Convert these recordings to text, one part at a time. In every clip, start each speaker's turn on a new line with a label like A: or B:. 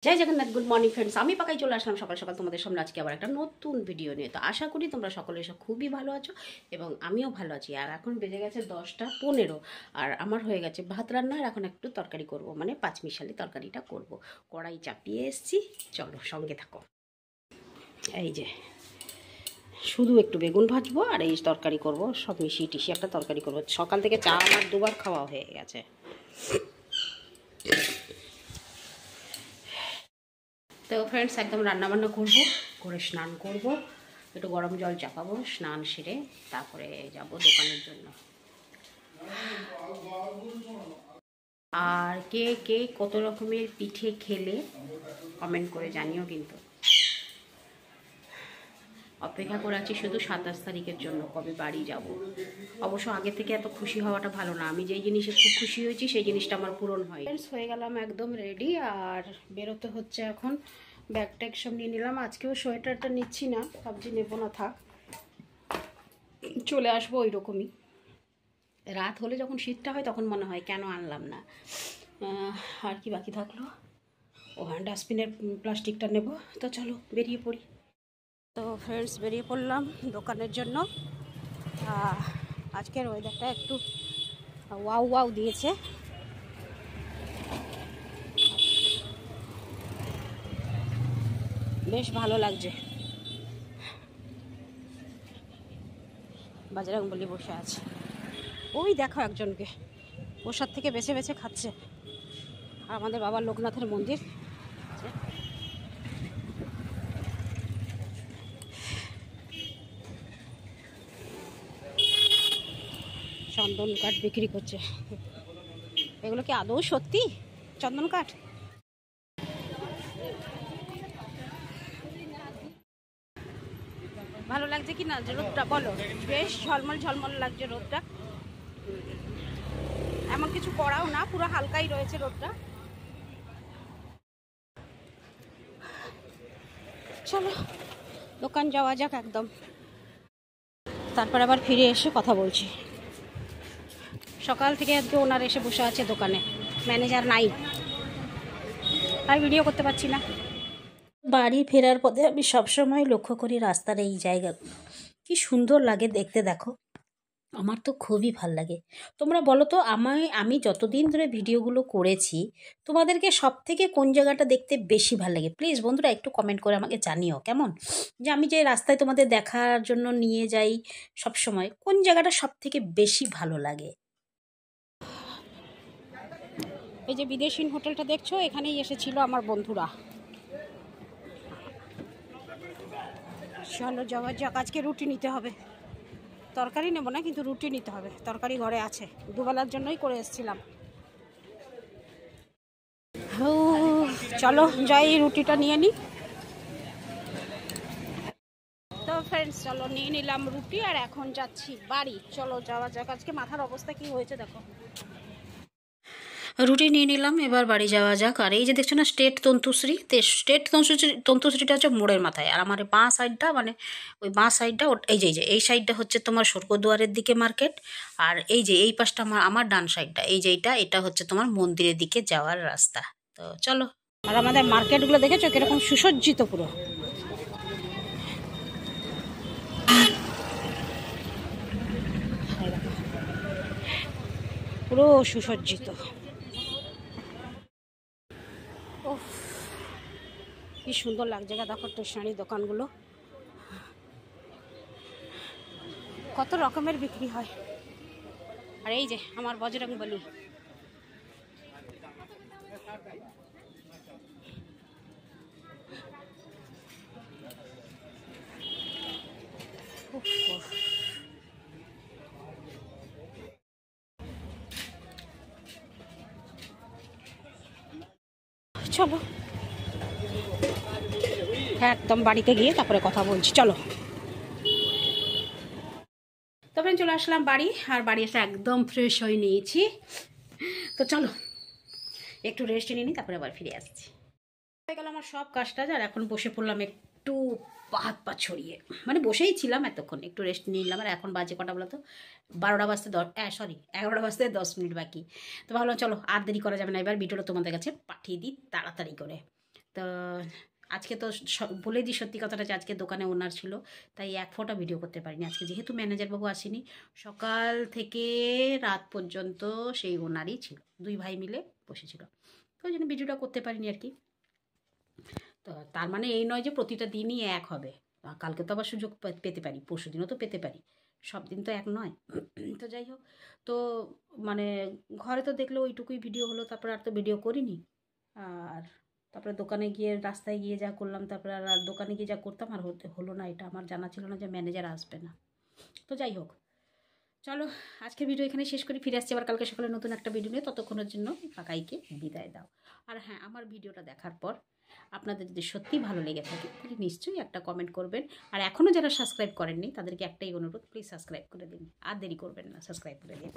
A: জয় Jagannath. Good morning friends, আমি পাকাই চলে আসলাম সকাল সকাল তোমাদের সামনে আজকে আবার একটা নতুন ভিডিও নিয়ে। তো আশা করি তোমরা সকলে এসব খুবই ভালো আছো এবং আমিও ভালো আছি। আর এখন বেজে গেছে 10টা 15 আর আমার হয়ে গেছে ভাত রান্না। আর এখন একটু তরকারি করব, মানে পাঁচমিশালি তরকারিটা করব। কড়াই চাপিয়ে এসছি, চলো সঙ্গে থাকো। এই যে শুধু একটু বেগুন ভাজবো আর এই তরকারি করব, সব মিশিয়ে টিশিয়ে একটা তরকারি করব। সকাল থেকে চা আমার দুবার খাওয়া হয়ে গেছে। তো ফ্রেন্ডস একদম রান্নাবান্না করবো, করে স্নান করব, একটু গরম জল চাপাবো, স্নান সেরে তারপরে যাব দোকানের জন্য। আর কে কে কত রকমের পিঠে খেলে কমেন্ট করে জানিও। কিন্তু অপেক্ষা করে আছি শুধু 27 তারিখের জন্য, কবে বাড়ি যাব। অবশ্য আগে থেকে এত খুশি হওয়াটা ভালো না। আমি যেই জিনিসে খুব খুশি হয়েছি সেই জিনিসটা আমার পূরণ হয়। ফ্রেন্ডস হয়ে গেলাম একদম রেডি, আর বেরোতে হচ্ছে এখন। ব্যাগ ট্যাগ সব নিয়ে নিলাম। আজকেও সোয়েটারটা নিচ্ছি না, ভাবছি নেবো না, থাক, চলে আসবো ওই রকমই। রাত হলে যখন শীতটা হয় তখন মনে হয় কেন আনলাম না। আর কি বাকি থাকলো, ডাস্টবিনের প্লাস্টিকটা নেব। তো চলো বেরিয়ে পড়ি। তো ফ্রেন্ডস বেরিয়ে পড়লাম দোকানের জন্য। আজকের ওয়েদারটা একটু ওয়াও ওয়াও দিয়েছে। বেশ ভালো লাগছে। বাজরংবলী বসে আছে, ওই দেখো একজনকে প্রসাদ থেকে বেছে বেছে খাচ্ছে। আর আমাদের বাবার লোকনাথের মন্দির। চন্দন কাঠ বিক্রি করছে। এগুলো কি আদৌ সত্যি চন্দন কাঠ? ভালো লাগছে কি না রোদটা বলো? বেশ ঝলমল ঝলমল লাগছে রোদটা। এমন কিছু করাও না, পুরো হালকাই রয়েছে রোদটা। চলো দোকান যাওয়া যাক একদম, তারপর আবার ফিরে এসে কথা বলছি। সকাল থেকে আজকে ওনার এসে বসে আছে দোকানে, ম্যানেজার নাই, তাই ভিডিও করতে পারছি না।
B: বাড়ি ফেরার পথে আমি সবসময় লক্ষ্য করি রাস্তার এই জায়গাগুলো কি সুন্দর লাগে দেখতে। দেখো, আমার তো খুবই ভাল লাগে। তোমরা বলো তো, আমি যতদিন ধরে ভিডিওগুলো করেছি তোমাদেরকে সব থেকে কোন জায়গাটা দেখতে বেশি ভাল লাগে? প্লিজ বন্ধুরা একটু কমেন্ট করে আমাকে জানিও কেমন। যে আমি যে রাস্তায় তোমাদের দেখার জন্য নিয়ে যাই সব সময়, কোন জায়গাটা সব থেকে বেশি ভালো লাগে?
A: এই যে বিদেশি হোটেলটা দেখছো, এখানেই এসেছিল আমার বন্ধুরা। চলো যাওয়া যাক। আজকে রুটি নিতে হবে, তরকারি নেবো না, কিন্তু রুটি নিতে হবে। তরকারি ঘরে আছে, দুবেলার জন্যই করে এসেছিলাম। চলো যাই, রুটিটা নিয়ে নিই। তো ফ্রেন্ডস চলো নিয়ে নিলাম রুটি, আর এখন যাচ্ছি বাড়ি। চলো যাওয়া যাক। আজকে মাথার অবস্থা কি হয়েছে দেখো।
B: রুটি নিয়ে নিলাম, এবার বাড়ি যাওয়া যাক। আর এই যে দেখছো না স্টেট তন্তুশ্রী, স্টেট তন্তুশ্রীটা হচ্ছে মোড়ের মাথায়। আর আমার বাঁ সাইডটা, মানে ওই বাঁ সাইডটা, এই সাইডটা হচ্ছে তোমার স্বর্গদুয়ারের দিকে মার্কেট। আর এই যে এই পাশটা আমার ডান সাইডটা, এটা হচ্ছে তোমার মন্দিরের দিকে যাওয়ার রাস্তা। তো চলো।
A: আর আমাদের মার্কেটগুলো দেখেছো কিরকম সুসজ্জিত, পুরো পুরো সুসজ্জিত। ওফ কি সুন্দর লাগছে গা, দেখো স্টেশনারি দোকানগুলো কত রকমের বিক্রি হয়। আর এই যে আমার বজরংবলী, চলো একদম বাড়িতে গিয়ে তারপরে কথা বলছি। চলো তবে চলে আসলাম বাড়ি, আর বাড়ি এসে একদম ফ্রেশ হয়ে নিয়েছি। তো চলো একটু রেস্ট নিয়ে নিই, তারপরে আবার ফিরে আসছি। হয়ে গেল আমার সব কাজটা, আর এখন বসে পড়লাম একটু হাত পা ছড়িয়ে, মানে বসেই ছিলাম এতক্ষণ, একটু রেস্ট নিয়ে নিলাম। আর এখন বাজে কটা বলো তো? 12টা বাজতে 11টা বাজতে 10 মিনিট বাকি। তো ভাবলাম চলো আর দেরি করা যাবে না, এবার ভিডিওটা তোমাদের কাছে পাঠিয়ে দিই তাড়াতাড়ি করে। তো আজকে তো বলে দিই সত্যি কথাটা যে আজকে দোকানে ওনার ছিল, তাই এক ফোঁটা ভিডিও করতে পারিনি আজকে, যেহেতু ম্যানেজারবাবু আসেনি। সকাল থেকে রাত পর্যন্ত সেই ওনারই ছিল, দুই ভাই মিলে বসেছিল, তো ওই জন্য ভিডিওটা করতে পারিনি আর কি। তো তার মানে এই নয় যে প্রতিটা দিনই এক হবে, কালকে তো আবার সুযোগ পেতে পারি, পরশু দিনও তো পেতে পারি, সব দিন তো এক নয়। তো যাই হোক, তো মানে ঘরে তো দেখলে ওইটুকুই ভিডিও হলো, তারপর আর তো ভিডিও করিনি। আর তারপরে দোকানে গিয়ে রাস্তায় গিয়ে যা করলাম, তারপরে আর দোকানে গিয়ে যা করতাম আর হলো না, এটা আমার জানা ছিল না যে ম্যানেজার আসবে না। তো যাই হোক, চলো আজকের ভিডিও এখানে শেষ করি, ফিরে আসছি আবার কালকে সকালে নতুন একটা ভিডিও নিয়ে। ততক্ষণের জন্য কাকাইকে বিদায় দাও। আর হ্যাঁ, আমার ভিডিওটা দেখার পর আপনাদের যদি সত্যি ভালো লেগে থাকে তাহলে নিশ্চয়ই একটা কমেন্ট করবেন। আর এখনও যারা সাবস্ক্রাইব করেননি তাদেরকে একটাই অনুরোধ, প্লিজ সাবস্ক্রাইব করে দিন, আর দেরি করবেন না, সাবস্ক্রাইব করে দিন।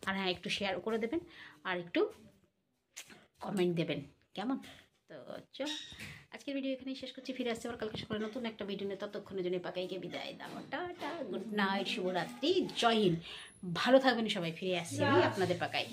A: আর হ্যাঁ, একটু শেয়ার করে দেবেন আর একটু কমেন্ট দেবেন, কেমন? তো চল আজকের ভিডিও এখানেই শেষ করছি, ফিরে আসছি আবার কালকে সকালে নতুন একটা ভিডিও নিয়ে। ততক্ষণের জন্য পাকাইকে বিদায় দাও, টাটা, গুড নাইট, শুভরাত্রি, জয় হিন্দ, ভালো থাকবেন সবাই। ফিরে আসছি আমি আপনাদের পাকাই।